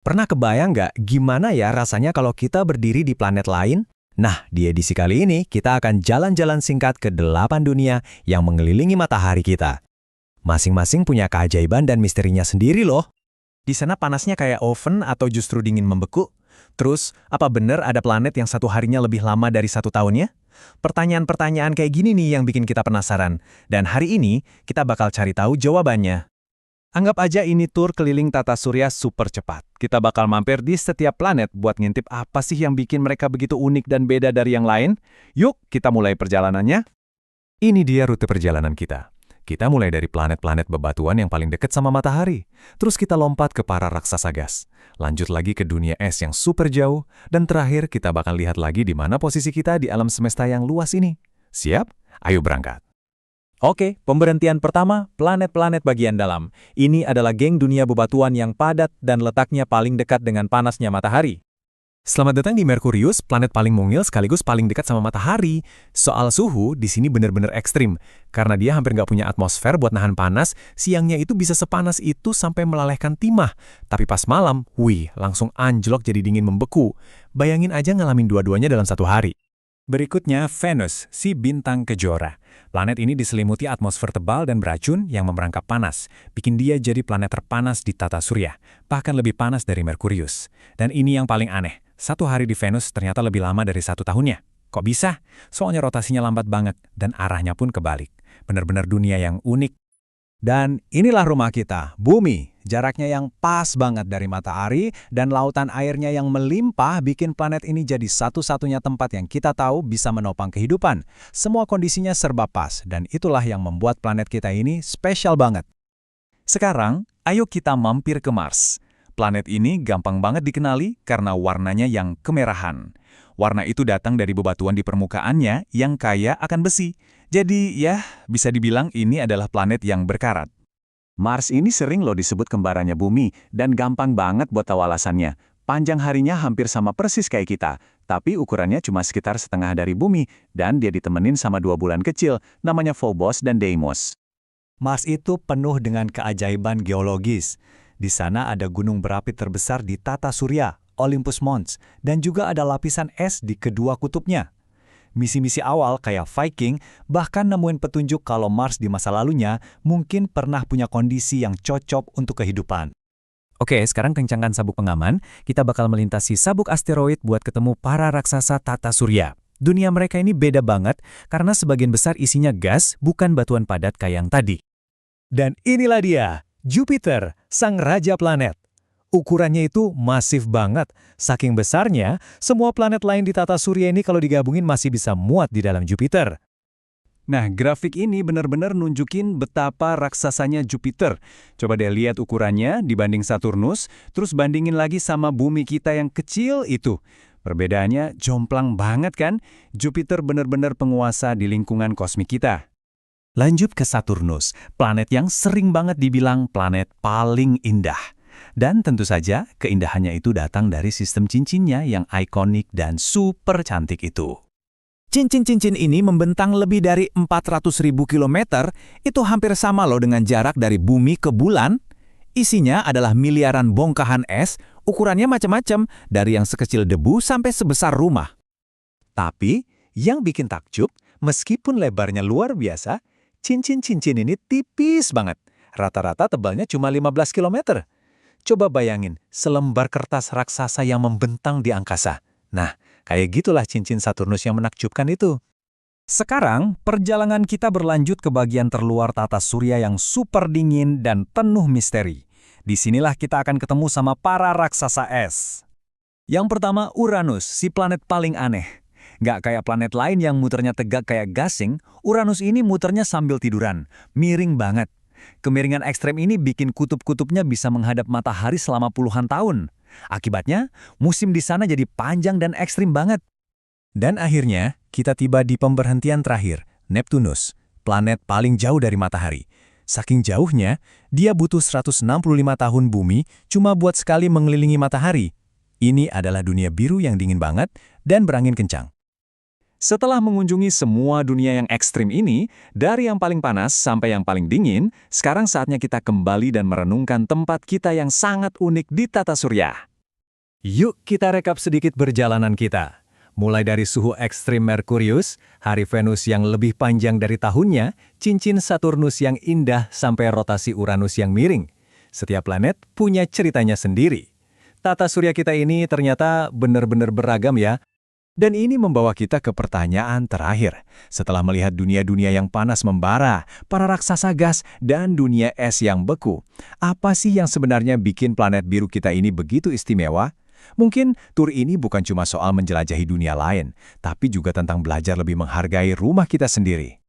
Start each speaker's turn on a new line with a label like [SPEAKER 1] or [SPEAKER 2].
[SPEAKER 1] Pernah kebayang nggak gimana ya rasanya kalau kita berdiri di planet lain? Nah, di edisi kali ini kita akan jalan-jalan singkat ke 8 dunia yang mengelilingi matahari kita. Masing-masing punya keajaiban dan misterinya sendiri loh.
[SPEAKER 2] Di sana panasnya kayak oven atau justru dingin membeku? Terus, apa benar ada planet yang satu harinya lebih lama dari satu tahunnya? Pertanyaan-pertanyaan kayak gini nih yang bikin kita penasaran. Dan hari ini, kita bakal cari tahu jawabannya. Anggap aja ini tur keliling tata surya super cepat. Kita bakal mampir di setiap planet buat ngintip apa sih yang bikin mereka begitu unik dan beda dari yang lain. Yuk, kita mulai perjalanannya.
[SPEAKER 1] Ini dia rute perjalanan kita. Kita mulai dari planet-planet bebatuan yang paling dekat sama matahari. Terus kita lompat ke para raksasa gas. Lanjut lagi ke dunia es yang super jauh. Dan terakhir kita bakal lihat lagi di mana posisi kita di alam semesta yang luas ini. Siap? Ayo berangkat.
[SPEAKER 2] Oke, pemberhentian pertama, planet-planet bagian dalam. Ini adalah geng dunia bebatuan yang padat dan letaknya paling dekat dengan panasnya matahari.
[SPEAKER 1] Selamat datang di Merkurius, planet paling mungil sekaligus paling dekat sama matahari. Soal suhu, di sini benar-benar ekstrim. Karena dia hampir nggak punya atmosfer buat nahan panas, siangnya itu bisa sepanas itu sampai melelehkan timah. Tapi pas malam, langsung anjlok jadi dingin membeku. Bayangin aja ngalamin dua-duanya dalam satu hari.
[SPEAKER 2] Berikutnya, Venus, si bintang kejora. Planet ini diselimuti atmosfer tebal dan beracun yang memerangkap panas, bikin dia jadi planet terpanas di tata surya, bahkan lebih panas dari Merkurius. Dan ini yang paling aneh, satu hari di Venus ternyata lebih lama dari satu tahunnya. Kok bisa? Soalnya rotasinya lambat banget, dan arahnya pun kebalik. Benar-benar dunia yang unik. Dan inilah rumah kita, Bumi. Jaraknya yang pas banget dari matahari dan lautan airnya yang melimpah bikin planet ini jadi satu-satunya tempat yang kita tahu bisa menopang kehidupan. Semua kondisinya serba pas dan itulah yang membuat planet kita ini spesial banget. Sekarang, ayo kita mampir ke Mars. Planet ini gampang banget dikenali karena warnanya yang kemerahan. Warna itu datang dari bebatuan di permukaannya yang kaya akan besi. Jadi ya, bisa dibilang ini adalah planet yang berkarat.
[SPEAKER 3] Mars ini sering loh disebut kembarannya Bumi, dan gampang banget buat tahu alasannya. Panjang harinya hampir sama persis kayak kita, tapi ukurannya cuma sekitar setengah dari Bumi, dan dia ditemenin sama 2 bulan kecil, namanya Phobos dan Deimos.
[SPEAKER 2] Mars itu penuh dengan keajaiban geologis. Di sana ada gunung berapi terbesar di tata surya, Olympus Mons, dan juga ada lapisan es di kedua kutubnya. Misi-misi awal kayak Viking bahkan nemuin petunjuk kalau Mars di masa lalunya mungkin pernah punya kondisi yang cocok untuk kehidupan.
[SPEAKER 1] Oke, sekarang kencangkan sabuk pengaman. Kita bakal melintasi sabuk asteroid buat ketemu para raksasa tata surya. Dunia mereka ini beda banget karena sebagian besar isinya gas, bukan batuan padat kayak yang tadi.
[SPEAKER 2] Dan inilah dia, Jupiter, sang raja planet. Ukurannya itu masif banget. Saking besarnya, semua planet lain di tata surya ini kalau digabungin masih bisa muat di dalam Jupiter. Nah, grafik ini benar-benar nunjukin betapa raksasanya Jupiter. Coba deh lihat ukurannya dibanding Saturnus, terus bandingin lagi sama bumi kita yang kecil itu. Perbedaannya jomplang banget kan? Jupiter benar-benar penguasa di lingkungan kosmik kita.
[SPEAKER 1] Lanjut ke Saturnus, planet yang sering banget dibilang planet paling indah. Dan tentu saja keindahannya itu datang dari sistem cincinnya yang ikonik dan super cantik itu. Cincin-cincin ini membentang lebih dari 400.000 kilometer, itu hampir sama loh dengan jarak dari bumi ke bulan. Isinya adalah miliaran bongkahan es, ukurannya macam-macam, dari yang sekecil debu sampai sebesar rumah.
[SPEAKER 2] Tapi, yang bikin takjub, meskipun lebarnya luar biasa, cincin-cincin ini tipis banget. Rata-rata tebalnya cuma 15 kilometer. Coba bayangin, selembar kertas raksasa yang membentang di angkasa. Nah, kayak gitulah cincin Saturnus yang menakjubkan itu. Sekarang, perjalanan kita berlanjut ke bagian terluar tata surya yang super dingin dan penuh misteri. Disinilah kita akan ketemu sama para raksasa es. Yang pertama, Uranus, si planet paling aneh. Nggak kayak planet lain yang muternya tegak kayak gasing, Uranus ini muternya sambil tiduran, miring banget. Kemiringan ekstrem ini bikin kutub-kutubnya bisa menghadap matahari selama puluhan tahun. Akibatnya, musim di sana jadi panjang dan ekstrim banget. Dan akhirnya, kita tiba di pemberhentian terakhir, Neptunus, planet paling jauh dari matahari. Saking jauhnya, dia butuh 165 tahun bumi cuma buat sekali mengelilingi matahari. Ini adalah dunia biru yang dingin banget dan berangin kencang. Setelah mengunjungi semua dunia yang ekstrim ini, dari yang paling panas sampai yang paling dingin, sekarang saatnya kita kembali dan merenungkan tempat kita yang sangat unik di tata surya.
[SPEAKER 4] Yuk kita rekap sedikit perjalanan kita. Mulai dari suhu ekstrim Merkurius, hari Venus yang lebih panjang dari tahunnya, cincin Saturnus yang indah sampai rotasi Uranus yang miring. Setiap planet punya ceritanya sendiri. Tata surya kita ini ternyata benar-benar beragam ya.
[SPEAKER 1] Dan ini membawa kita ke pertanyaan terakhir. Setelah melihat dunia-dunia yang panas membara, para raksasa gas, dan dunia es yang beku, apa sih yang sebenarnya bikin planet biru kita ini begitu istimewa? Mungkin tur ini bukan cuma soal menjelajahi dunia lain, tapi juga tentang belajar lebih menghargai rumah kita sendiri.